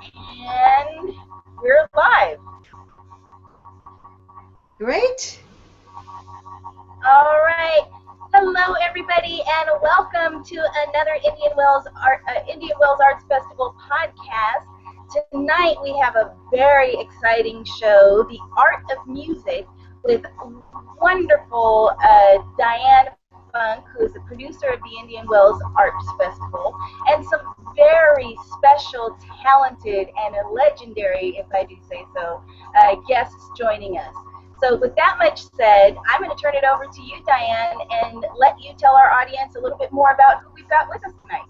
And we're live. Great. All right. Hello, everybody, and welcome to another Indian Wells Arts Festival podcast. Tonight we have a very exciting show, The Art of Music, with wonderful Dianne Funk, who is the producer of the Indian Wells Arts Festival, and some very special, talented, and legendary, if I do say so, guests joining us. So with that much said, I'm going to turn it over to you, Dianne, and let you tell our audience a little bit more about who we've got with us tonight.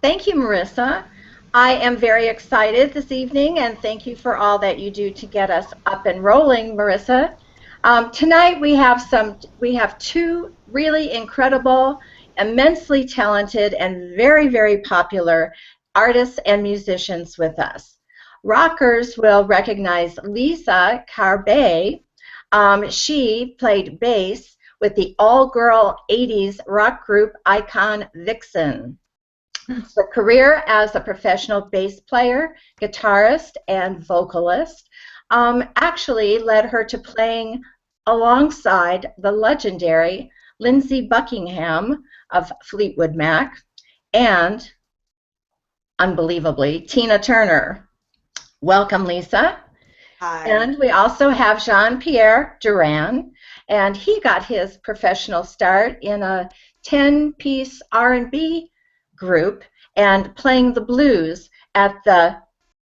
Thank you, Marissa. I am very excited this evening, and thank you for all that you do to get us up and rolling, Marissa. Tonight we have two really incredible, immensely talented, and very, very popular artists and musicians with us. Rockers will recognize Liza Carbé. She played bass with the all-girl 80s rock group Icon Vixen. Her career as a professional bass player, guitarist, and vocalist actually led her to playing alongside the legendary Lindsey Buckingham of Fleetwood Mac and, unbelievably, Tina Turner. Welcome, Lisa. Hi. And we also have Jean-Pierre Durand, and he got his professional start in a 10-piece R&B group and playing the blues at the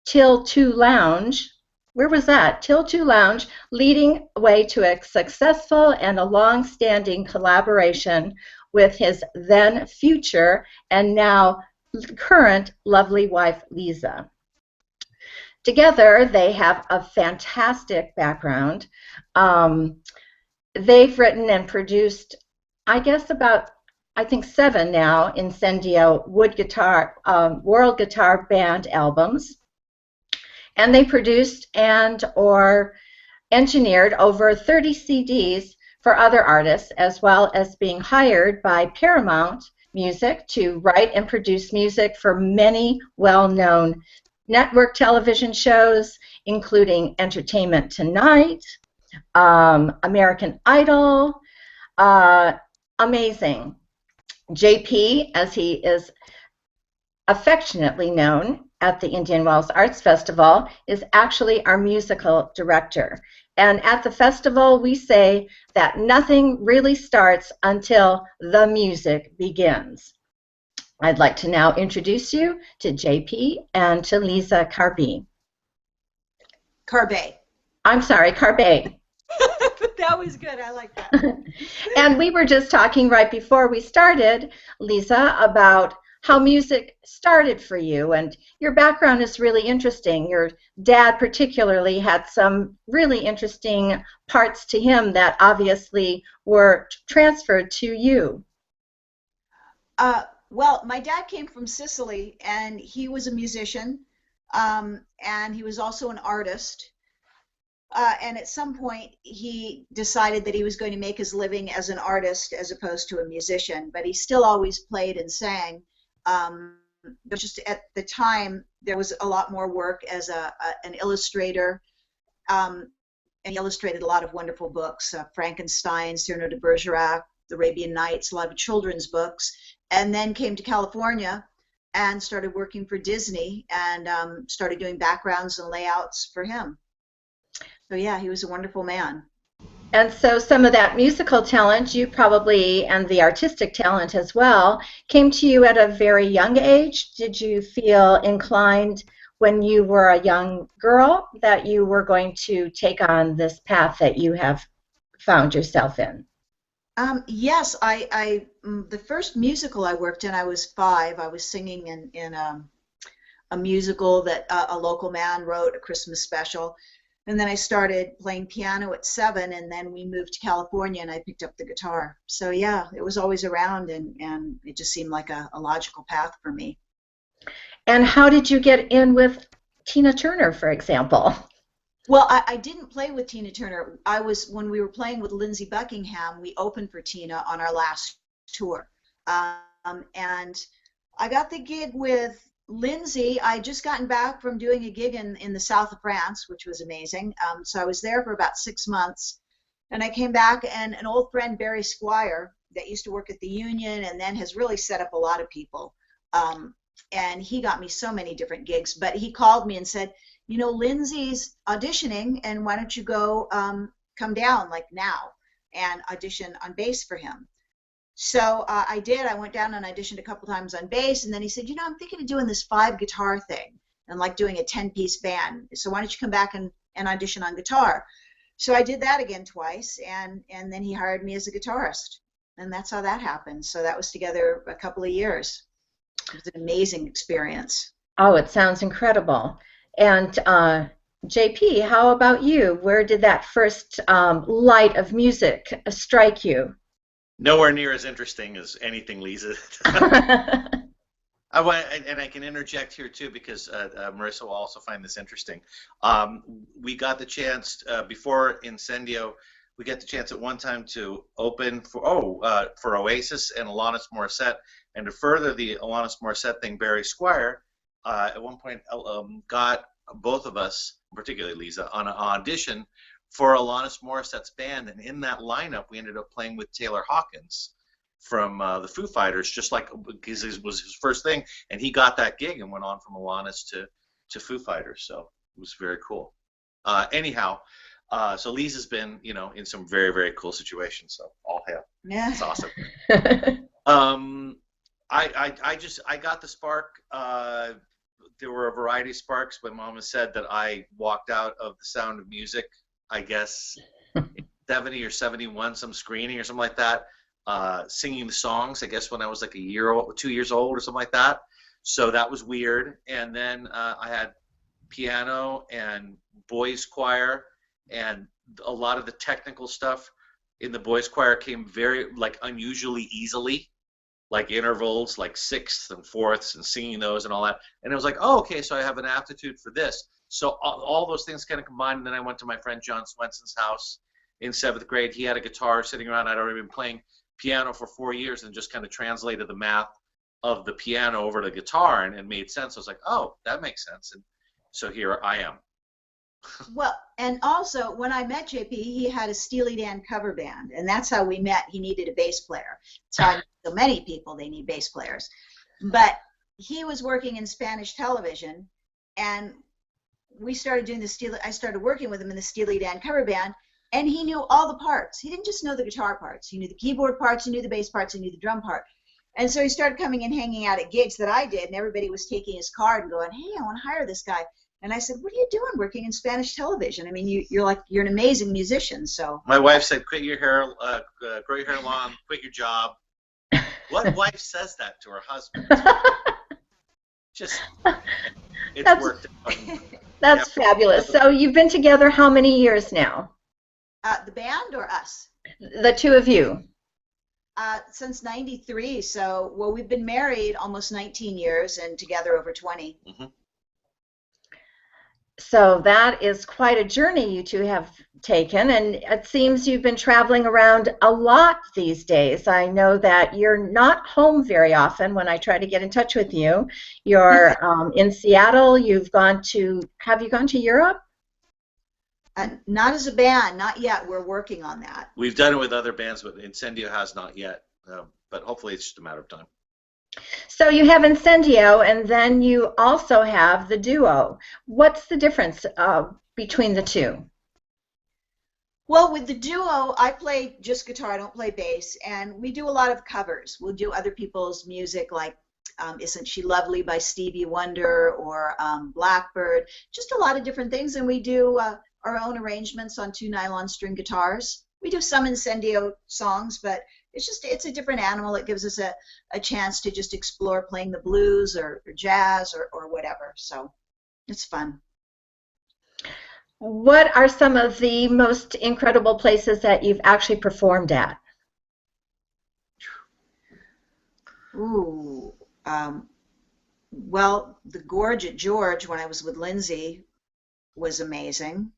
Till 2 Lounge. Where was that? Till 2 Lounge, leading way to a successful and a long-standing collaboration with his then future and now current lovely wife, Liza. Together, they have a fantastic background. They've written and produced, I guess, I think 7 now, Incendio wood guitar, world guitar band albums. And they produced and or engineered over 30 CDs for other artists, as well as being hired by Paramount Music to write and produce music for many well-known network television shows, including Entertainment Tonight, American Idol, amazing. JP, as he is affectionately known at the Indian Wells Arts Festival, is actually our musical director. And at the festival, we say that nothing really starts until the music begins. I'd like to now introduce you to JP and to Liza Carbé. Carbé. I'm sorry, Carbé. That was good. I like that. And we were just talking right before we started, Liza, about how music started for you, and your background is really interesting. Your dad particularly had some really interesting parts to him that obviously were transferred to you. Well, my dad came from Sicily, and he was a musician, and he was also an artist. And at some point, he decided that he was going to make his living as an artist as opposed to a musician, but he still always played and sang. But just at the time, there was a lot more work as an illustrator, and he illustrated a lot of wonderful books, Frankenstein, Cyrano de Bergerac, the Arabian Nights, a lot of children's books, and then came to California and started working for Disney and started doing backgrounds and layouts for him. So yeah, he was a wonderful man. And so some of that musical talent, you probably, and the artistic talent as well, came to you at a very young age. Did you feel inclined when you were a young girl that you were going to take on this path that you have found yourself in? Yes, the first musical I worked in, I was 5. I was singing in a musical that a local man wrote, a Christmas special. And then I started playing piano at 7, and then we moved to California, and I picked up the guitar. So yeah, it was always around, and it just seemed like a logical path for me. And how did you get in with Tina Turner, for example? Well, I didn't play with Tina Turner. When we were playing with Lindsey Buckingham, we opened for Tina on our last tour. And I got the gig with Lindsay, I just gotten back from doing a gig in the south of France, which was amazing. So I was there for about 6 months, and I came back, and an old friend, Barry Squire, that used to work at the Union and then has really set up a lot of people. And he got me so many different gigs, but he called me and said, you know, Lindsay's auditioning, and why don't you go come down like now and audition on bass for him. So I did. I went down and auditioned a couple times on bass, and then he said, you know, I'm thinking of doing this 5-guitar thing and like doing a 10-piece band. So why don't you come back and audition on guitar? So I did that again twice, and then he hired me as a guitarist, and that's how that happened. So that was together a couple of years. It was an amazing experience. Oh, it sounds incredible. And JP, how about you? Where did that first light of music strike you? Nowhere near as interesting as anything Liza. I can interject here too, because Marissa will also find this interesting. We got the chance before Incendio. We got the chance at one time to open for Oasis and Alanis Morissette, and to further the Alanis Morissette thing, Barry Squire at one point got both of us, particularly Liza, on an audition for Alanis Morissette's band, and in that lineup we ended up playing with Taylor Hawkins from the Foo Fighters, just like, because it was his first thing, and he got that gig and went on from Alanis to Foo Fighters, so it was very cool. Anyhow, so Liza's been, you know, in some very, very cool situations, so all hail. Yeah. It's awesome. I got the spark. There were a variety of sparks. My mom has said that I walked out of The Sound of Music, I guess, 70 or 71, some screening or something like that, singing the songs, I guess when I was like 2 years old or something like that. So that was weird. And then I had piano and boys choir, and a lot of the technical stuff in the boys choir came very, like, unusually easily, like intervals, like sixths and fourths, and singing those and all that. And it was like, oh, okay, so I have an aptitude for this. So all those things kind of combined, and then I went to my friend John Swenson's house in 7th grade. He had a guitar sitting around. I'd already been playing piano for 4 years and just kind of translated the math of the piano over to guitar, and it made sense. I was like, oh, that makes sense. And so here I am. Well, and also when I met JP, he had a Steely Dan cover band, and that's how we met. He needed a bass player. So I met so many people, they need bass players. But he was working in Spanish television, and we started doing I started working with him in the Steely Dan cover band, and he knew all the parts. He didn't just know the guitar parts. He knew the keyboard parts, he knew the bass parts, he knew the drum part. And so he started coming and hanging out at gigs that I did, and everybody was taking his card and going, hey, I want to hire this guy. And I said, what are you doing working in Spanish television? I mean, you're an amazing musician. So my wife said, grow your hair long, quit your job. What wife says that to her husband? Just, it's worked out. That's fabulous. So you've been together how many years now? The band or us? The two of you. Since '93. So, well, we've been married almost 19 years and together over 20. Mm-hmm. So that is quite a journey you two have taken, and it seems you've been traveling around a lot these days. I know that you're not home very often when I try to get in touch with you. You're in Seattle. Have you gone to Europe? Not as a band, not yet. We're working on that. We've done it with other bands, but Incendio has not yet. But hopefully it's just a matter of time. So you have Incendio, and then you also have the duo. What's the difference between the two? Well, with the duo, I play just guitar. I don't play bass, and we do a lot of covers. We'll do other people's music, like Isn't She Lovely by Stevie Wonder, or Blackbird, just a lot of different things, and we do our own arrangements on 2 nylon string guitars. We do some Incendio songs, but it's a different animal. It gives us a chance to just explore playing the blues or jazz or whatever. So it's fun. What are some of the most incredible places that you've actually performed at? Ooh, well, the Gorge at George when I was with Lindsay was amazing.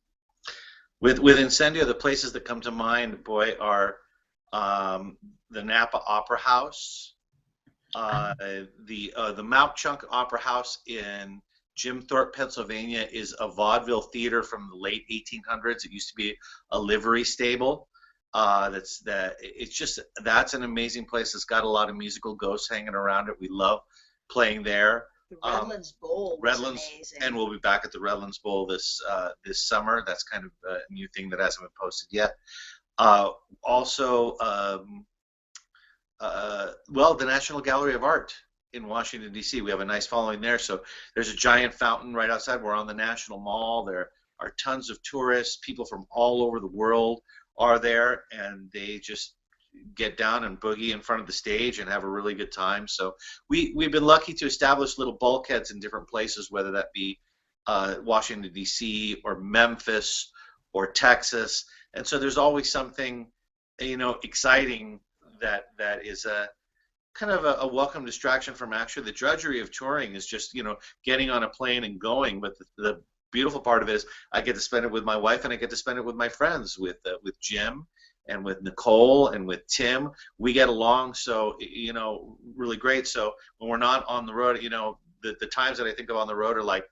With Incendio, the places that come to mind, boy, are the Napa Opera House, The Mount Chunk Opera House in Jim Thorpe, Pennsylvania, is a vaudeville theater from the late 1800s. It used to be a livery stable. That's an amazing place. It's got a lot of musical ghosts hanging around it. We love playing there. The Redlands Bowl was amazing. And we'll be back at the Redlands Bowl this summer. That's kind of a new thing that hasn't been posted yet. Also, the National Gallery of Art in Washington, D.C. We have a nice following there. So there's a giant fountain right outside. We're on the National Mall. There are tons of tourists. People from all over the world are there, and they just get down and boogie in front of the stage and have a really good time. So we've been lucky to establish little bulkheads in different places, whether that be Washington, D.C. or Memphis or Texas. And so there's always something, exciting that is a kind of a welcome distraction from actually the drudgery of touring is just, getting on a plane and going. But the beautiful part of it is I get to spend it with my wife, and I get to spend it with my friends, with Jim and with Nicole and with Tim. We get along so, really great. So when we're not on the road, the times that I think of on the road are like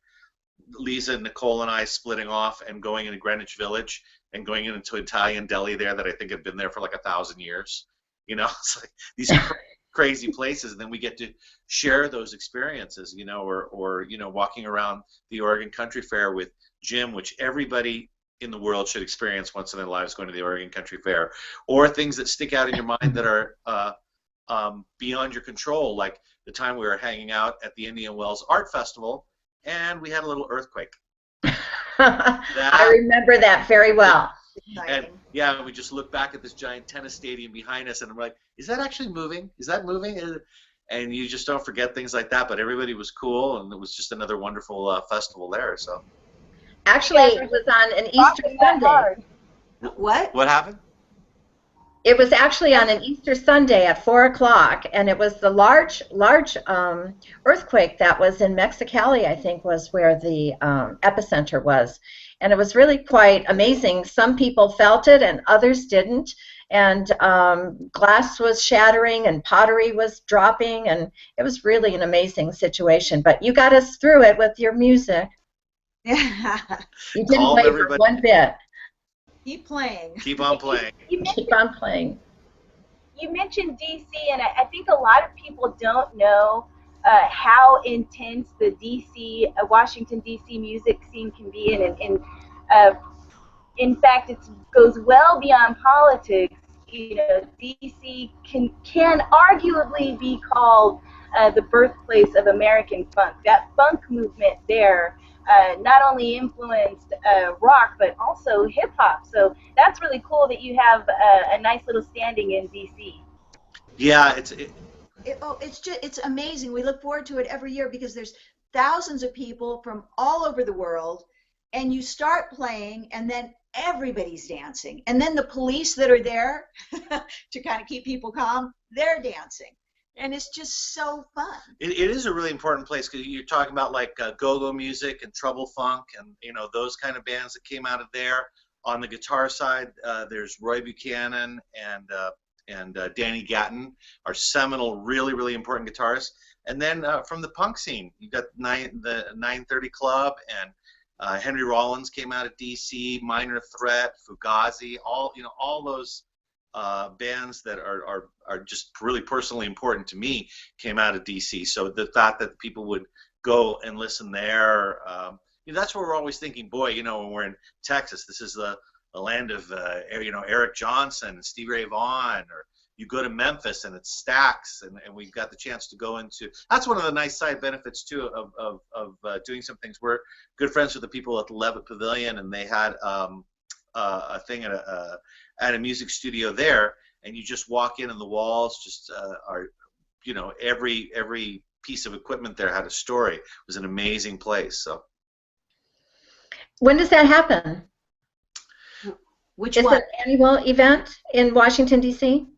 Liza, Nicole, and I splitting off and going into Greenwich Village and going into Italian deli there that I think have been there for like 1,000 years. It's like these crazy places, and then we get to share those experiences, or walking around the Oregon Country Fair with Jim, which everybody in the world should experience once in their lives, going to the Oregon Country Fair, or things that stick out in your mind that are beyond your control, like the time we were hanging out at the Indian Wells Art Festival, and we had a little earthquake. I remember that very well. And yeah, we just look back at this giant tennis stadium behind us, and I'm like, is that actually moving? Is that moving? And you just don't forget things like that. But everybody was cool, and it was just another wonderful festival there. So actually, it was on an Easter Sunday. What happened? It was actually on an Easter Sunday at 4 o'clock, and it was the large earthquake that was in Mexicali, I think, was where the epicenter was. And it was really quite amazing. Some people felt it and others didn't. And glass was shattering and pottery was dropping, and it was really an amazing situation. But you got us through it with your music. Yeah. You didn't waver one bit. Keep playing. Keep on playing. Keep on playing. You mentioned D.C., and I think a lot of people don't know how intense the D.C., Washington, D.C. music scene can be. In fact, it goes well beyond politics. D.C. can arguably be called the birthplace of American funk. That funk movement there not only influenced rock, but also hip-hop. So that's really cool that you have a nice little standing in D.C. Yeah, it's amazing. We look forward to it every year because there's thousands of people from all over the world, and you start playing, and then everybody's dancing. And then the police that are there to kind of keep people calm, they're dancing. And it's just so fun. It is a really important place because you're talking about like go-go music and Trouble Funk and those kind of bands that came out of there. On the guitar side, there's Roy Buchanan and Danny Gatton, are seminal, really, really important guitarists. And then from the punk scene, you got the 930 Club, and Henry Rollins came out of D.C., Minor Threat, Fugazi, all those bands that are just really personally important to me came out of D.C. So the thought that people would go and listen there, that's what we're always thinking. Boy, when we're in Texas, this is the land of Eric Johnson and Stevie Ray Vaughan, or you go to Memphis and it's Stax, and we've got the chance to go into. That's one of the nice side benefits too of doing some things. We're good friends with the people at the Levitt Pavilion, and they had a thing at a music studio there, and you just walk in and the walls just are, every piece of equipment there had a story. It was an amazing place. So when does that happen? Which is one? it an annual event in Washington, D.C.?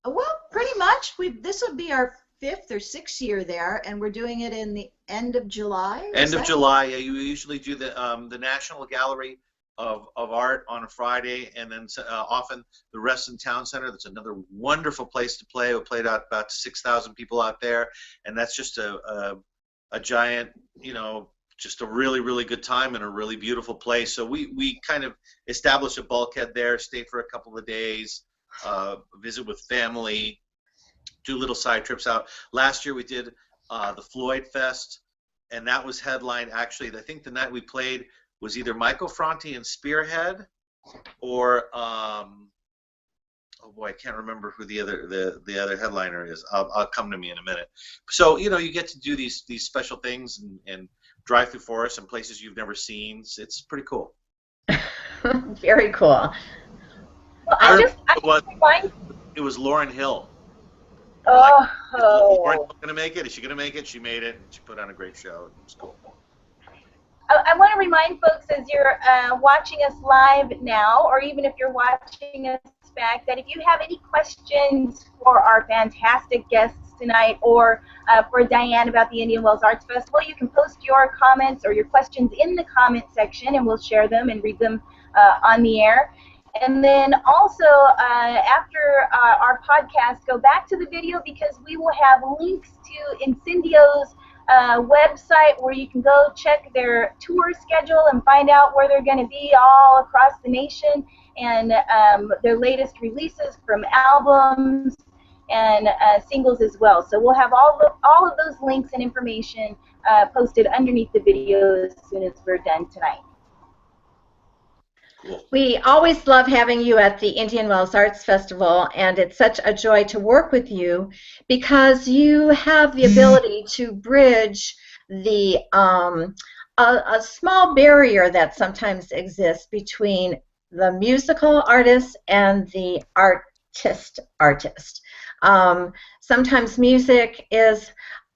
Well, pretty much. This will be our 5th or 6th year there, and we're doing it in the end of July. End of July. Yeah, you usually do the National Gallery of art on a Friday, and then often the Reston Town Center. That's another wonderful place to play. We played out about 6,000 people out there, and that's just a giant, just a really, really good time and a really beautiful place. So we kind of established a bulkhead there, stay for a couple of days, visit with family, do little side trips out. Last year we did the Floyd Fest, and that was headlined, actually, I think the night we played was either Michael Franti and Spearhead, or oh boy, I can't remember who the other headliner is. I'll come to me in a minute. So you get to do these special things and drive through forests and places you've never seen. It's pretty cool. Very cool. Well, it was Lauryn Hill. Oh. Is Lauryn gonna make it? Is she gonna make it? She made it. She put on a great show. It was cool. I want to remind folks, as you're watching us live now, or even if you're watching us back, that if you have any questions for our fantastic guests tonight, or for Dianne about the Indian Wells Arts Festival, you can post your comments or your questions in the comment section, and we'll share them and read them on the air. And then also, after our podcast, go back to the video, because we will have links to Incendio's website where you can go check their tour schedule and find out where they're going to be all across the nation, and their latest releases from albums and singles as well. So we'll have all of those links and information posted underneath the video as soon as we're done tonight. We always love having you at the Indian Wells Arts Festival, and it's such a joy to work with you because you have the ability to bridge the a small barrier that sometimes exists between the musical artist and the artist. Sometimes music is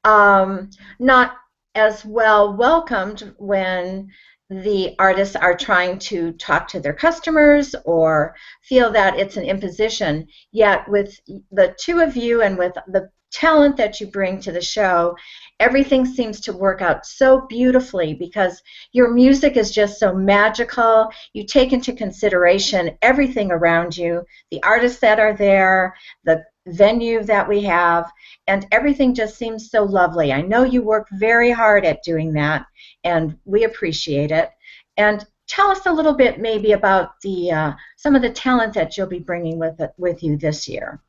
not as well welcomed when the artists are trying to talk to their customers or feel that it's an imposition. Yet with the two of you and with the talent that you bring to the show, everything seems to work out so beautifully because your music is just so magical. You take into consideration everything around you, the artists that are there, the venue that we have, and everything just seems so lovely. I know you work very hard at doing that, and we appreciate it. And tell us a little bit maybe about the some of the talent that you'll be bringing with you this year.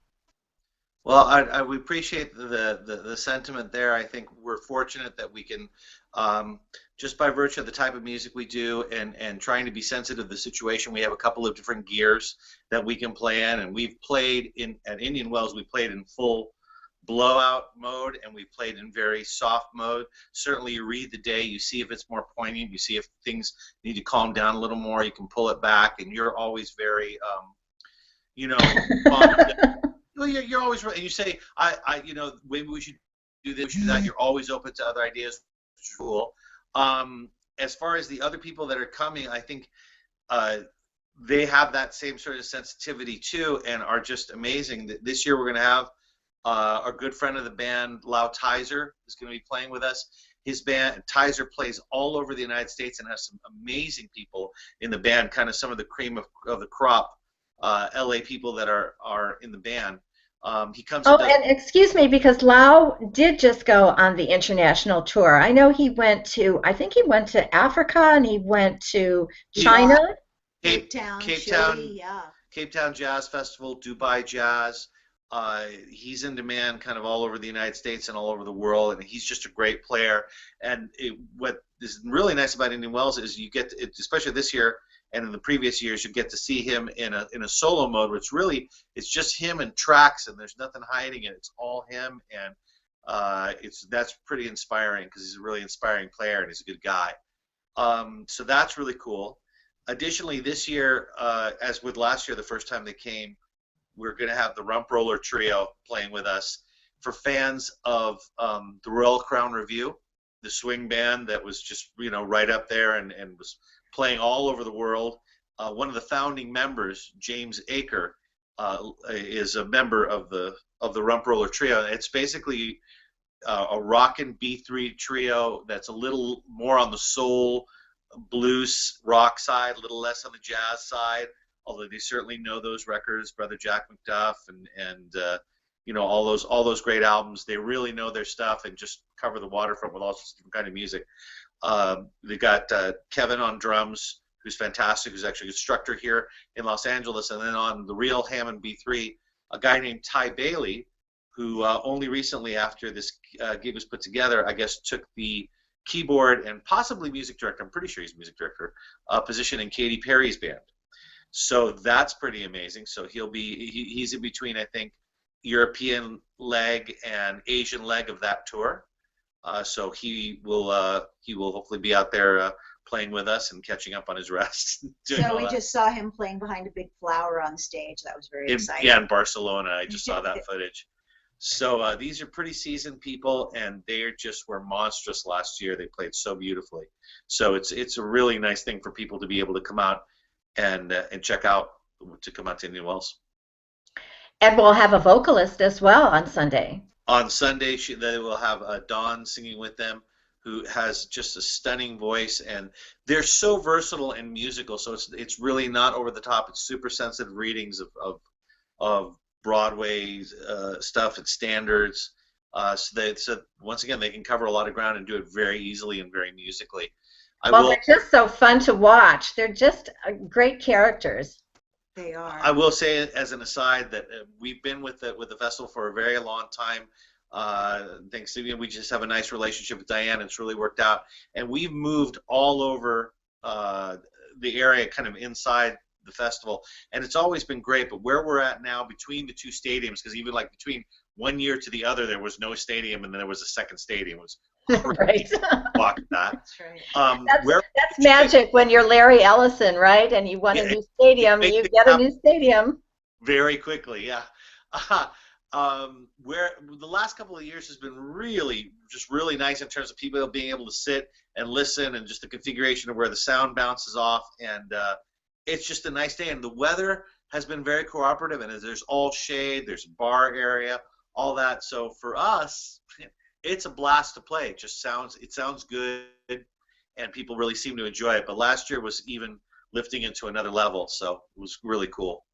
Well, we appreciate the sentiment there. I think we're fortunate that we can, just by virtue of the type of music we do and trying to be sensitive to the situation, we have a couple of different gears that we can play in. And we've played at Indian Wells, we played in full blowout mode, and we played in very soft mode. Certainly you read the day, you see if it's more poignant, you see if things need to calm down a little more, you can pull it back, and you're always very, well, you're always right. And you say, maybe we should do this, we should do that. You're always open to other ideas, which is cool. As far as the other people that are coming, I think they have that same sort of sensitivity too, and are just amazing. This year we're going to have our good friend of the band, Lau Tizer, is going to be playing with us. His band, Tizer, plays all over the United States and has some amazing people in the band, kind of some of the cream of the crop LA people that are in the band. He comes. And excuse me, because Lau did just go on the international tour. I know he went to, I think he went to Africa and he went to China. Cape Town, yeah. Cape Town Jazz Festival, Dubai Jazz. He's in demand kind of all over the United States and all over the world, and he's just a great player. And what is really nice about Indian Wells is you get to, especially this year and in the previous years, you get to see him in a solo mode, which really it's just him and tracks, and there's nothing hiding it. It's all him, and that's pretty inspiring because he's a really inspiring player and he's a good guy. So that's really cool. Additionally, this year, as with last year, the first time they came, we're going to have the Rump Roller Trio playing with us. For fans of the Royal Crown Revue, the swing band that was just right up there and was playing all over the world. One of the founding members, James Aker, is a member of the Rump Roller Trio. It's basically a rockin' B3 trio that's a little more on the soul, blues rock side, a little less on the jazz side, although they certainly know those records, Brother Jack McDuff and you know, all those great albums. They really know their stuff and just cover the waterfront with all sorts of different kind of music. They got Kevin on drums, who's fantastic, who's actually an instructor here in Los Angeles, and then on the real Hammond B3, a guy named Ty Bailey, who only recently, after this gig was put together, I guess took the keyboard and possibly music director, I'm pretty sure he's music director, position in Katy Perry's band. So that's pretty amazing. So he's in between, I think, European leg and Asian leg of that tour. So he will hopefully be out there playing with us and catching up on his rest. So we just saw him playing behind a big flower on stage. That was very exciting. Yeah, in Barcelona. I just saw that footage. So these are pretty seasoned people, and they were monstrous last year. They played so beautifully. So it's a really nice thing for people to be able to come out and check out, to come out to Indian Wells. And we'll have a vocalist as well on Sunday. On Sunday, they will have Dawn singing with them, who has just a stunning voice, and they're so versatile and musical. So it's really not over the top. It's super sensitive readings of Broadway stuff and standards. So once again, they can cover a lot of ground and do it very easily and very musically. They're just so fun to watch. They're just great characters. They are. I will say, as an aside, that we've been with the festival for a very long time. Thanks to we just have a nice relationship with Dianne. It's really worked out, and we've moved all over the area, kind of inside the festival, and it's always been great. But where we're at now, between the two stadiums, because even like between one year to the other, there was no stadium, and then there was a second stadium. It was right. Block that. That's right. That's magic when you're Larry Ellison, right? And you want a new stadium, you get a new stadium. Very quickly, yeah. Where the last couple of years has been really nice in terms of people being able to sit and listen, and just the configuration of where the sound bounces off, and it's just a nice day. And the weather has been very cooperative, and there's all shade, there's a bar area, all that. So for us, it's a blast to play. It sounds good, and people really seem to enjoy it. But last year was even lifting into another level, so it was really cool.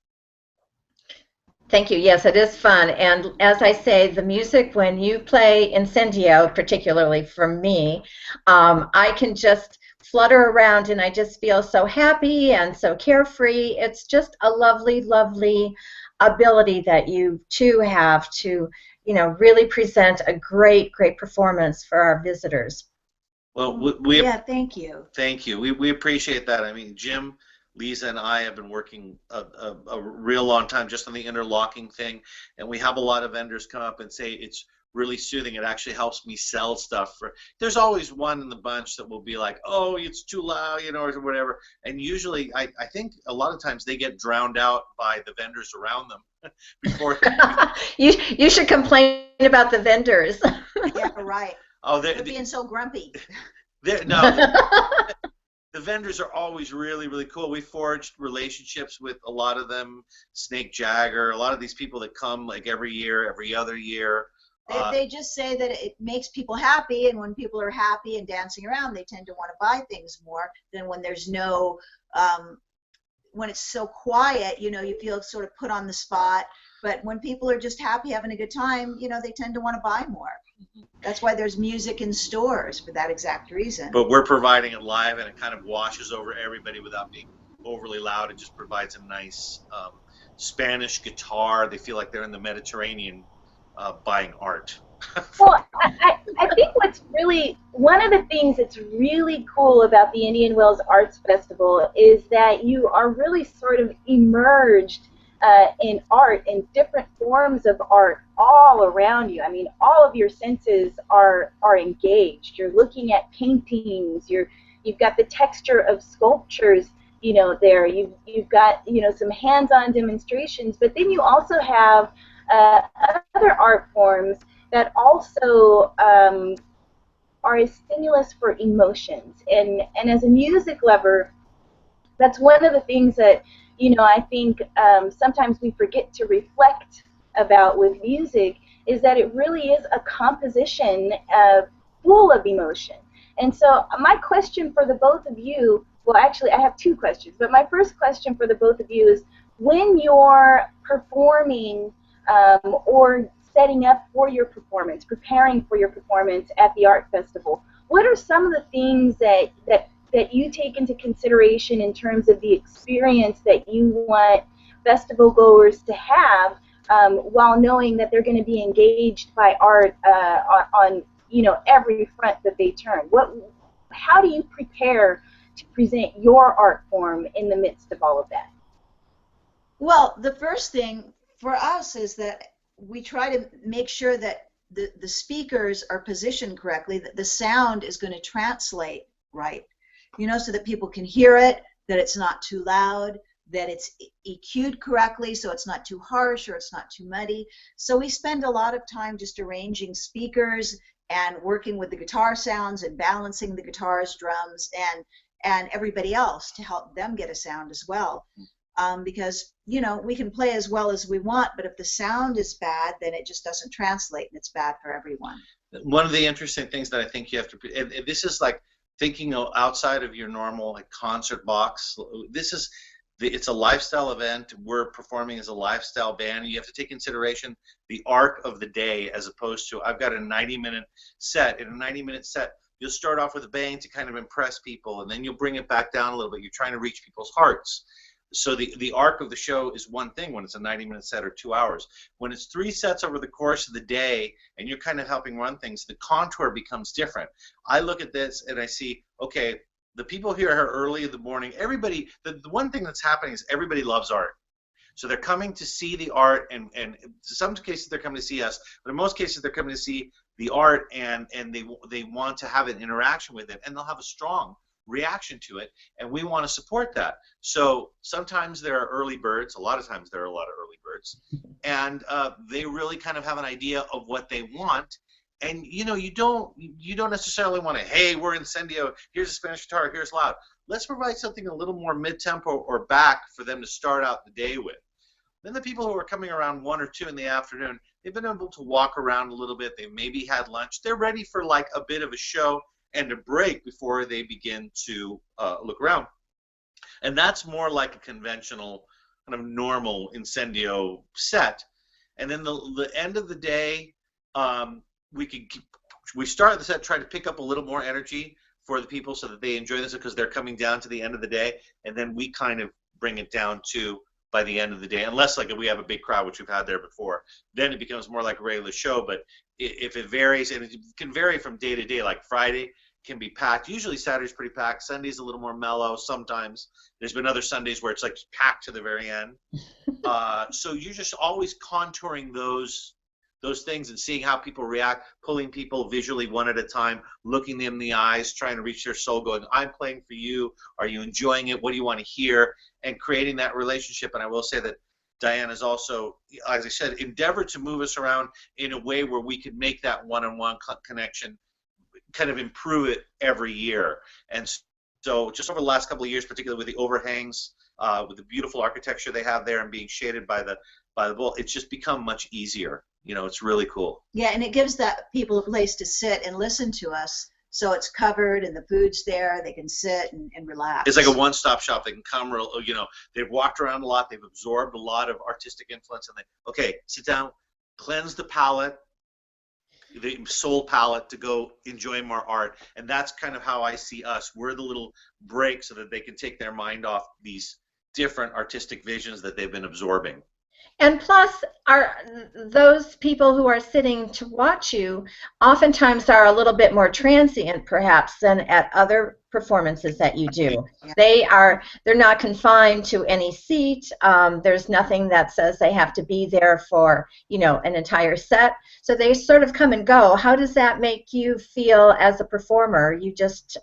Thank you. Yes, it is fun. And as I say, the music, when you play Incendio, particularly for me, I can just flutter around and I just feel so happy and so carefree. It's just a lovely, lovely ability that you two have to, really present a great, great performance for our visitors. Well, thank you. Thank you. We appreciate that. I mean, Jim, Liza, and I have been working a real long time just on the interlocking thing, and we have a lot of vendors come up and say it's really soothing. It actually helps me sell stuff. There's always one in the bunch that will be like, oh, it's too loud, or whatever. And usually, I think a lot of times they get drowned out by the vendors around them before. You should complain about the vendors. Yeah, right. Oh, they're being so grumpy. The vendors are always really, really cool. We forged relationships with a lot of them, Snake Jagger, a lot of these people that come like every year, every other year. They just say that it makes people happy, and when people are happy and dancing around, they tend to want to buy things more than when there's no, when it's so quiet, you feel sort of put on the spot. But when people are just happy, having a good time, they tend to want to buy more. That's why there's music in stores, for that exact reason. But we're providing it live, and it kind of washes over everybody without being overly loud. It just provides a nice Spanish guitar. They feel like they're in the Mediterranean buying art. Well, I think what's really, one of the things that's really cool about the Indian Wells Arts Festival is that you are really sort of immersed in art, in different forms of art all around you. I mean, all of your senses are engaged. You're looking at paintings. You've got the texture of sculptures, there. You've got, some hands-on demonstrations, but then you also have other art forms that also are a stimulus for emotions. And as a music lover, that's one of the things that I think sometimes we forget to reflect about with music, is that it really is a composition full of emotion. And so my question for the both of you, well, actually, I have two questions, but my first question for the both of you is, when you're performing or setting up for your performance, preparing for your performance at the art festival, what are some of the things that you take into consideration in terms of the experience that you want festival goers to have, while knowing that they're going to be engaged by art on every front that they turn? How do you prepare to present your art form in the midst of all of that? Well, the first thing for us is that we try to make sure that the speakers are positioned correctly, that the sound is going to translate right, so that people can hear it, that it's not too loud, that it's EQ'd correctly, so it's not too harsh or it's not too muddy. So we spend a lot of time just arranging speakers and working with the guitar sounds and balancing the guitars, drums, and everybody else to help them get a sound as well. Because we can play as well as we want, but if the sound is bad, then it just doesn't translate, and it's bad for everyone. One of the interesting things that I think you have to, and this is like thinking outside of your normal like concert box. It's a lifestyle event. We're performing as a lifestyle band. You have to take consideration the arc of the day, as opposed to, I've got a 90-minute set. In a 90-minute set, you'll start off with a bang to kind of impress people, and then you'll bring it back down a little bit. You're trying to reach people's hearts. So the arc of the show is one thing when it's a 90-minute set or 2 hours. When it's 3 sets over the course of the day and you're kind of helping run things, the contour becomes different. I look at this and I see, okay, the people here are early in the morning. Everybody, the one thing that's happening is everybody loves art. So they're coming to see the art, and in some cases they're coming to see us, but in most cases they're coming to see the art, and they want to have an interaction with it, and they'll have a strong reaction to it, and we want to support that. So sometimes there are early birds, a lot of times there are a lot of early birds, and they really kind of have an idea of what they want. And you don't necessarily want to, hey, we're Incendio, here's a Spanish guitar, here's loud. Let's provide something a little more mid-tempo or back for them to start out the day with. Then the people who are coming around 1 or 2 in the afternoon, they've been able to walk around a little bit, they've maybe had lunch, they're ready for like a bit of a show and a break before they begin to look around. And that's more like a conventional, kind of normal Incendio set. And then the end of the day, we start the set trying to pick up a little more energy for the people so that they enjoy this, because they're coming down to the end of the day, and then we kind of bring it down to by the end of the day, unless like we have a big crowd, which we've had there before, then it becomes more like a regular show. But if it varies, and it can vary from day to day, like Friday can be packed, usually Saturday's pretty packed, Sunday's a little more mellow, sometimes there's been other Sundays where it's like packed to the very end. So you're just always contouring those things and seeing how people react, pulling people visually one at a time, looking them in the eyes, trying to reach their soul, going, I'm playing for you, are you enjoying it, what do you want to hear, and creating that relationship. And I will say that Dianne has also, as I said, endeavored to move us around in a way where we could make that one-on-one connection, kind of improve it every year. And so just over the last couple of years, particularly with the overhangs, with the beautiful architecture they have there and being shaded by the bowl, it's just become much easier. It's really cool. Yeah, and it gives that people a place to sit and listen to us. So it's covered and the food's there. They can sit and relax. It's like a one-stop shop. They can come, they've walked around a lot. They've absorbed a lot of artistic influence. And okay, sit down, cleanse the palate, the soul palette, to go enjoy more art. And that's kind of how I see us. We're the little break so that they can take their mind off these different artistic visions that they've been absorbing. And plus, those people who are sitting to watch you oftentimes are a little bit more transient, perhaps, than at other performances that you do. Yeah. They're not confined to any seat. There's nothing that says they have to be there for, an entire set. So they sort of come and go. How does that make you feel as a performer? You just,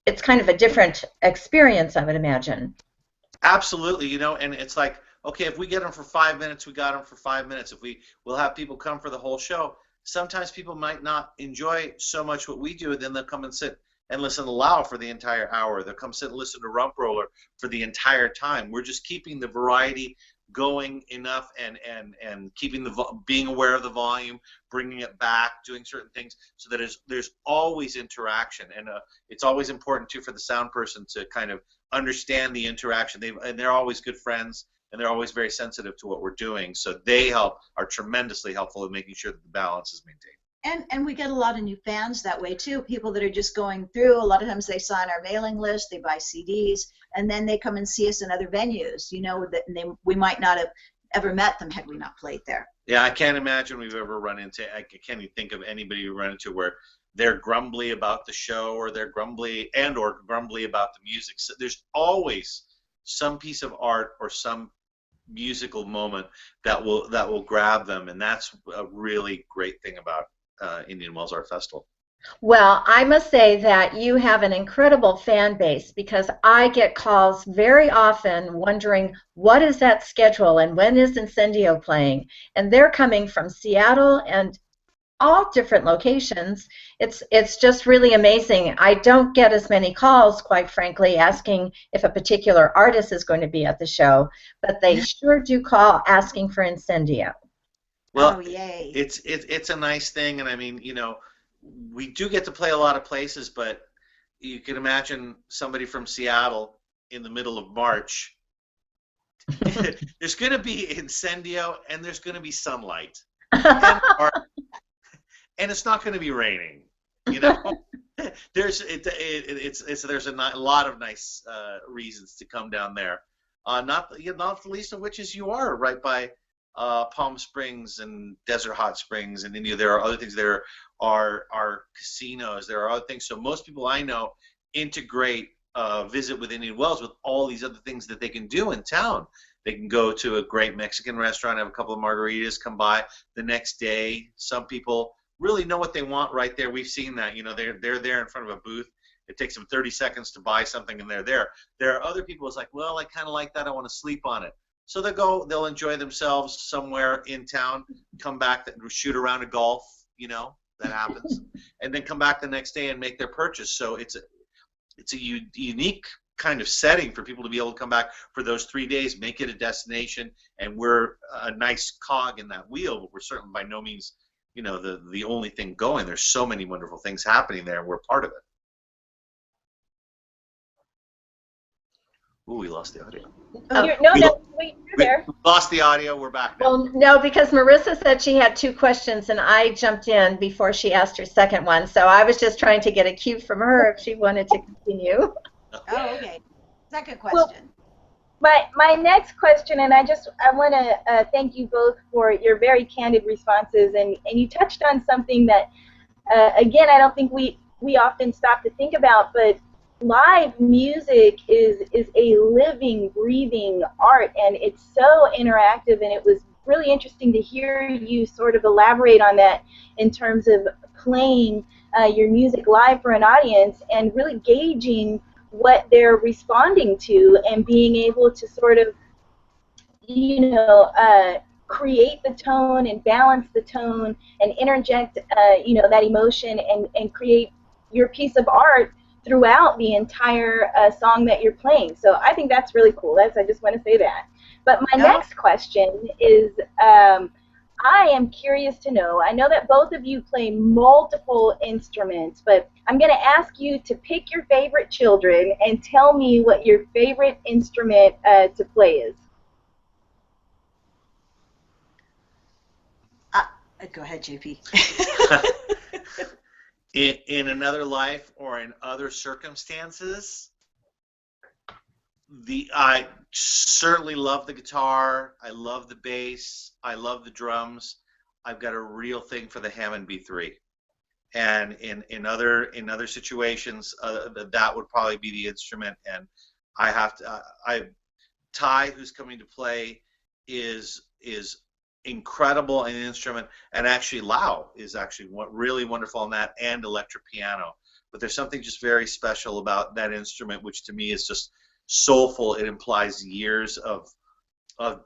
it's kind of a different experience, I would imagine. Absolutely, and it's like, okay, if we get them for 5 minutes, we got them for 5 minutes. If we'll have people come for the whole show. Sometimes people might not enjoy so much what we do, and then they'll come and sit and listen to Lau for the entire hour. They'll come sit and listen to Rump Roller for the entire time. We're just keeping the variety going enough and keeping being aware of the volume, bringing it back, doing certain things so that there's always interaction. And it's always important too for the sound person to kind of understand the interaction. They're always good friends, and they're always very sensitive to what we're doing. So they are tremendously helpful in making sure that the balance is maintained. And we get a lot of new fans that way too, people that are just going through. A lot of times they sign our mailing list, they buy CDs, and then they come and see us in other venues, you know, that we might not have ever met them had we not played there. Yeah, I can't imagine we've ever run into, I can't even think of anybody we run into where they're grumbly about the show, or they're grumbly about the music. So there's always some piece of art or some musical moment that will grab them, and that's a really great thing about Indian Wells Art Festival. Well, I must say that you have an incredible fan base, because I get calls very often wondering what is that schedule and when is Incendio playing, and they're coming from Seattle and all different locations. It's just really amazing. I don't get as many calls, quite frankly, asking if a particular artist is going to be at the show, but they sure do call asking for Incendio. Well, oh, yay. It's a nice thing, and I mean, you know, we do get to play a lot of places, but you can imagine somebody from Seattle in the middle of March. There's going to be Incendio, and there's going to be sunlight, and it's not going to be raining. You know, there's a lot of nice reasons to come down there. Not the least of which is you are right by Palm Springs and Desert Hot Springs and India. There are other things. There are casinos. There are other things. So most people I know integrate visit with Indian Wells with all these other things that they can do in town. They can go to a great Mexican restaurant, have a couple of margaritas, come by the next day. Some people really know what they want right there. We've seen that. You know, they're there in front of a booth. It takes them 30 seconds to buy something, and they're there. There are other people who's like, well, I kind of like that. I want to sleep on it. So they'll enjoy themselves somewhere in town, come back, shoot around a golf, you know, that happens, and then come back the next day and make their purchase. So it's a unique kind of setting for people to be able to come back for those 3 days, make it a destination, and we're a nice cog in that wheel, but we're certainly by no means, you know, the only thing going. There's so many wonderful things happening there, and we're part of it. Ooh, we lost the audio. Wait, you're there. We lost the audio. We're back now. Well, no, because Marissa said she had 2 questions, and I jumped in before she asked her second one. So I was just trying to get a cue from her if she wanted to continue. Oh, okay. Second question. Well, my next question, and I want to thank you both for your very candid responses, and you touched on something that, again, I don't think we often stop to think about, but live music is a living, breathing art, and it's so interactive, and it was really interesting to hear you sort of elaborate on that in terms of playing your music live for an audience and really gauging what they're responding to and being able to sort of, you know, create the tone and balance the tone and interject, you know, that emotion and create your piece of art throughout the entire song that you're playing. So I think that's really cool. I just want to say that. But my next question is, I am curious to know, I know that both of you play multiple instruments, but I'm going to ask you to pick your favorite children and tell me what your favorite instrument to play is. Go ahead, JP. In another life or in other circumstances, I certainly love the guitar. I love the bass. I love the drums. I've got a real thing for the Hammond B3. And in other situations, that would probably be the instrument. And I have to. Ty, who's coming to play, is incredible in an instrument, and actually Lau is actually really wonderful on that, and electric piano. But there's something just very special about that instrument, which to me is just soulful. It implies years of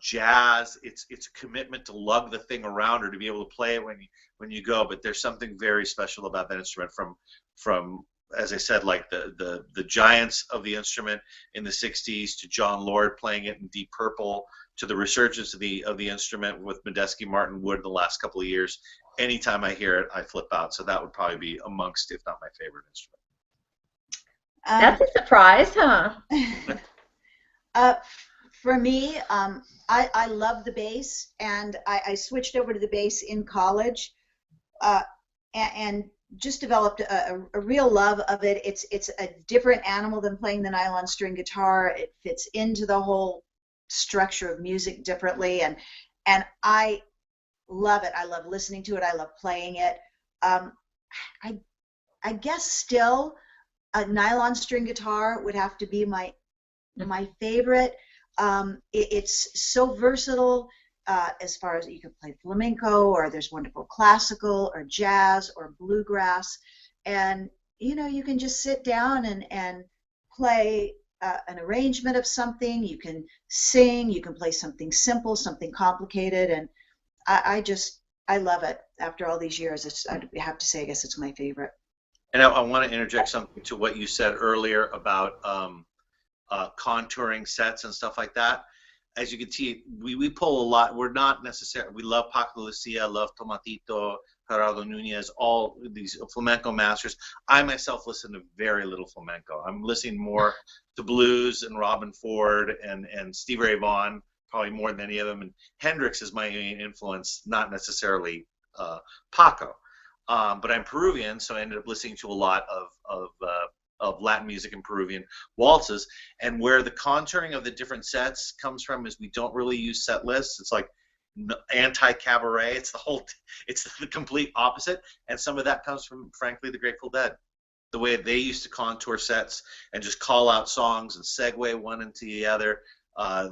jazz. It's a commitment to lug the thing around or to be able to play it when you go. But there's something very special about that instrument from as I said, like the giants of the instrument in the '60s, to John Lord playing it in Deep Purple, to the resurgence of the instrument with Medeski Martin Wood the last couple of years. Anytime I hear it, I flip out. So that would probably be amongst, if not my favorite instrument. That's a surprise, huh? For me, I love the bass, and I switched over to the bass in college, and just developed a real love of it. It's a different animal than playing the nylon string guitar. It fits into the whole structure of music differently, and I love it. I love listening to it. I love playing it. I guess still a nylon string guitar would have to be my favorite. It's so versatile, as far as you can play flamenco, or there's wonderful classical or jazz or bluegrass, and you can just sit down and play an arrangement of something. You can sing, you can play something simple, something complicated, and I love it. After all these years, I have to say, I guess it's my favorite. And I want to interject something to what you said earlier about contouring sets and stuff like that. As you can see, we pull a lot. We're not necessarily, we love Paco de Lucia, love Tomatito, Gerardo Nunez, all these flamenco masters. I myself listen to very little flamenco. I'm listening more to blues and Robin Ford and Stevie Ray Vaughan, probably more than any of them. And Hendrix is my main influence, not necessarily Paco. But I'm Peruvian, so I ended up listening to a lot of Latin music and Peruvian waltzes. And where the contouring of the different sets comes from is we don't really use set lists. It's like anti-cabaret. It's the complete opposite. And some of that comes from, frankly, the Grateful Dead. The way they used to contour sets and just call out songs and segue one into the other.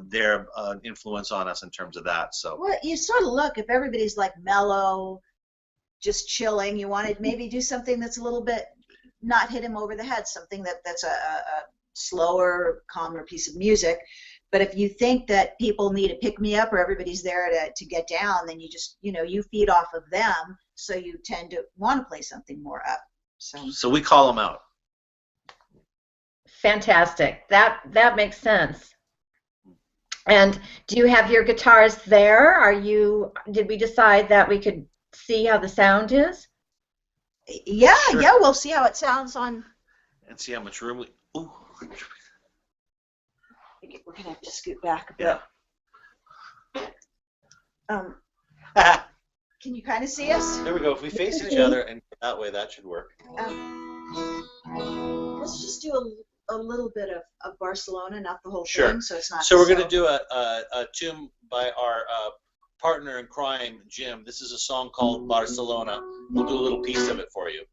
Their influence on us in terms of that. So. Well, you sort of look, if everybody's like mellow, just chilling, you want to maybe do something that's a little bit, not hit him over the head, something that's a slower, calmer piece of music. But if you think that people need a pick-me-up, or everybody's there to get down, then you just, you feed off of them, so you tend to want to play something more up. So we call them out. Fantastic. That makes sense. And do you have your guitars there? Did we decide that we could see how the sound is? Yeah, Sure. Yeah, we'll see how it sounds on. And see how much room we. Ooh. We're gonna have to scoot back a bit. Yeah. Can you kind of see us? There we go. If we face each other and that way, that should work. Let's just do a little bit of Barcelona, not the whole Sure. thing, so it's not. So we're going to do a tune by our partner in crime, Jim. This is a song called Barcelona. We'll do a little piece of it for you.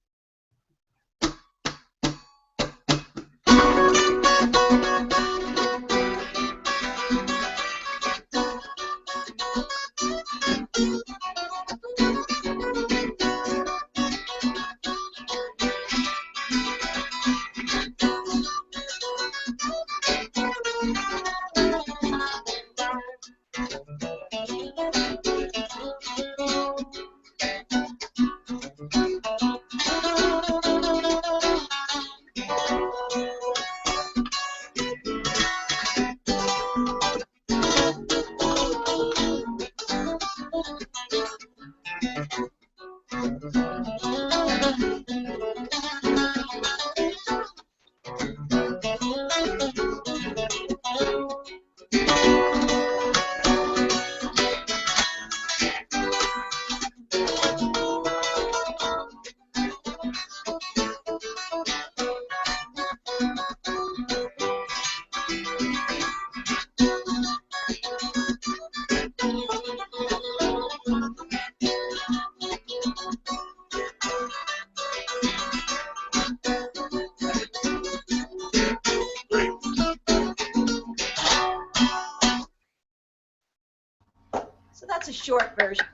That's a short version.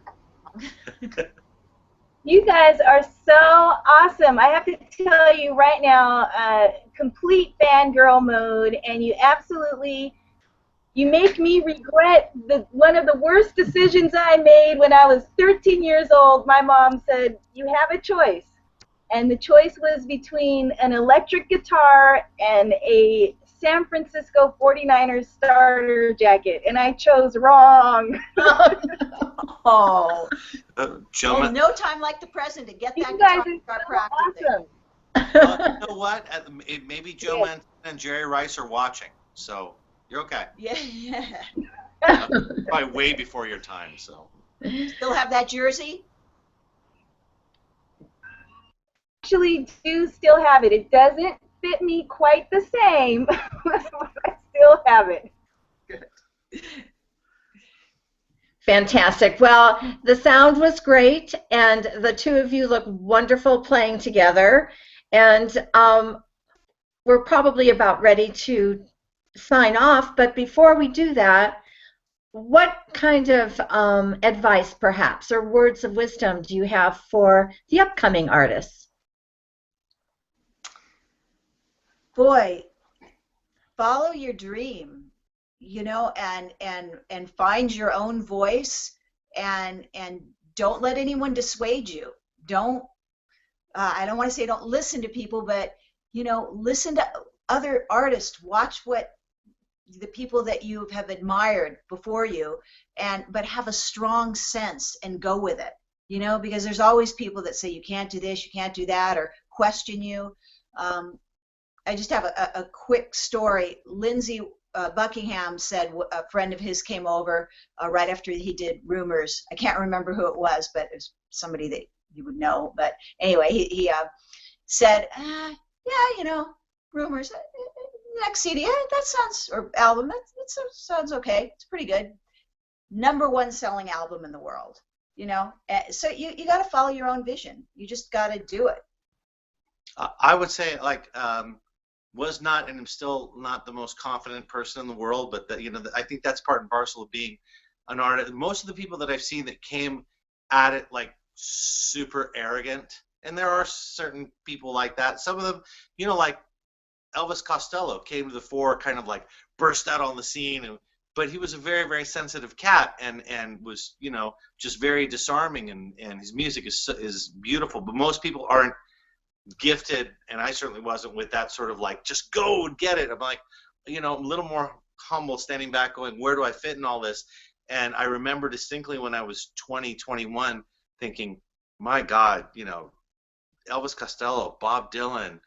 You guys are so awesome. I have to tell you right now, complete fangirl mode, and you make me regret one of the worst decisions I made when I was 13 years old. My mom said, you have a choice. and the choice was between an electric guitar and a San Francisco 49ers starter jacket, and I chose wrong. Oh. Joe, No time like the present to get that You guitar guys and start are practicing. awesome. you know what? Maybe Joe Manson and Jerry Rice are watching, so you're okay. Yeah. Probably way before your time, so. Still have that jersey? Actually do still have it. It doesn't fit me quite the same, but I still have it. Fantastic. Well, the sound was great, and the two of you look wonderful playing together. And we're probably about ready to sign off, but before we do that, what kind of advice, perhaps, or words of wisdom do you have for the upcoming artists? Boy, follow your dream, you know, and find your own voice, and don't let anyone dissuade you. Don't I don't want to say don't listen to people, but you know, listen to other artists. Watch what the people that you have admired before you, but have a strong sense and go with it. You know, because there's always people that say you can't do this, you can't do that, or question you. I just have a quick story. Lindsay Buckingham said a friend of his came over right after he did Rumors. I can't remember who it was, but it was somebody that you would know. But anyway, he said, yeah, you know, Rumors, next CD, that sounds, or album, it sounds okay. It's pretty good. #1 selling album in the world, you know. So you got to follow your own vision. You just got to do it. I would say, like, was not and am still not the most confident person in the world, but that, you know, I think that's part and parcel of being an artist. Most of the people that I've seen that came at it like super arrogant, and there are certain people like that. Some of them, you know, like Elvis Costello came to the fore, kind of like burst out on the scene, but he was a very, very sensitive cat, and was, you know, just very disarming, and his music is beautiful. But most people aren't gifted, and I certainly wasn't, with that sort of like just go and get it. I'm like, you know, a little more humble, standing back going, where do I fit in all this? And I remember distinctly when I was 20, 21, thinking, my God, you know, Elvis Costello, Bob Dylan,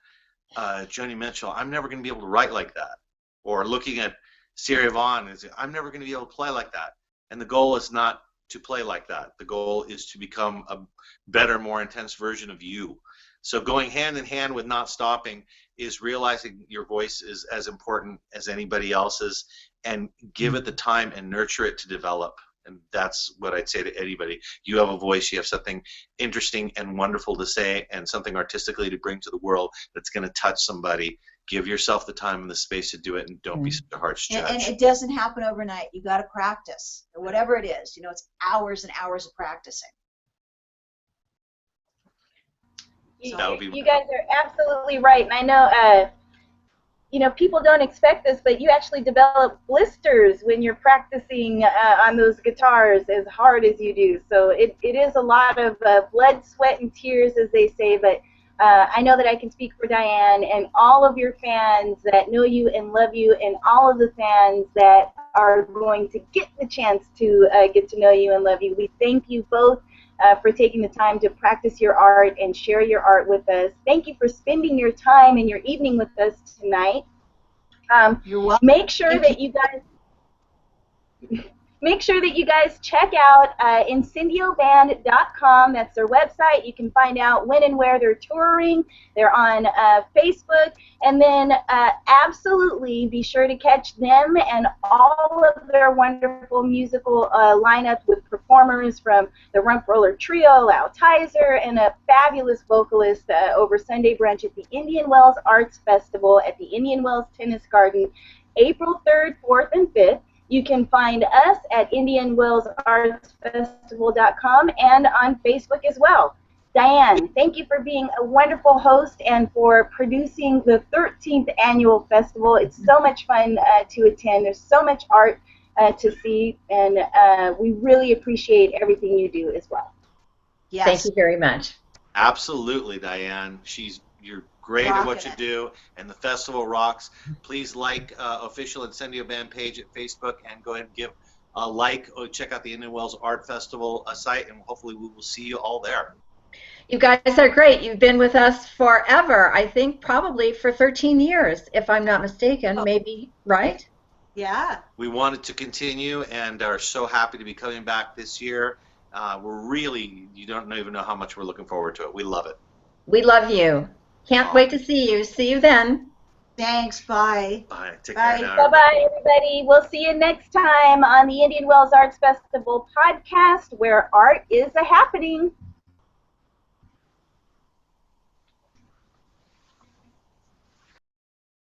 Joni Mitchell, I'm never going to be able to write like that. Or looking at Sarah Vaughan and saying, I'm never going to be able to play like that. And the goal is not to play like that. The goal is to become a better, more intense version of you. So going hand in hand with not stopping is realizing your voice is as important as anybody else's, and give it the time and nurture it to develop. And that's what I'd say to anybody. You have a voice, you have something interesting and wonderful to say, and something artistically to bring to the world that's going to touch somebody. Give yourself the time and the space to do it, and don't be such a harsh judge. And it doesn't happen overnight. You got to practice, or whatever it is. You know, it's hours and hours of practicing. You guys are absolutely right. And I know, you know, people don't expect this, but you actually develop blisters when you're practicing on those guitars as hard as you do. So it is a lot of blood, sweat, and tears, as they say. But I know that I can speak for Dianne and all of your fans that know you and love you, and all of the fans that are going to get the chance to get to know you and love you. We thank you both for taking the time to practice your art and share your art with us. Thank you for spending your time and your evening with us tonight. You're welcome. Make sure that you guys check out IncendioBand.com. That's their website. You can find out when and where they're touring. They're on Facebook. And then absolutely be sure to catch them and all of their wonderful musical lineup with performers from the Rump Roller Trio, Altizer, and a fabulous vocalist over Sunday brunch at the Indian Wells Arts Festival at the Indian Wells Tennis Garden, April 3rd, 4th, and 5th. You can find us at IndianWellsArtsFestival.com and on Facebook as well. Dianne, thank you for being a wonderful host and for producing the 13th annual festival. It's so much fun to attend. There's so much art to see, and we really appreciate everything you do as well. Yes. Thank you very much. Absolutely, Dianne. You're great at what Rocking you it. do, and the festival rocks. Please like official Incendio Band page at Facebook, and go ahead and give a like, or check out the Indian Wells Art Festival site, and hopefully we will see you all there. You guys are great. You've been with us forever. I think probably for 13 years, if I'm not mistaken. Oh. Maybe, right? Yeah. We wanted to continue and are so happy to be coming back this year. You don't even know how much we're looking forward to it. We love it. We love you. Can't wait to see you. See you then. Thanks. Bye. Bye. Take Bye. care now. Bye-bye, everybody. We'll see you next time on the Indian Wells Arts Festival podcast, where art is a happening.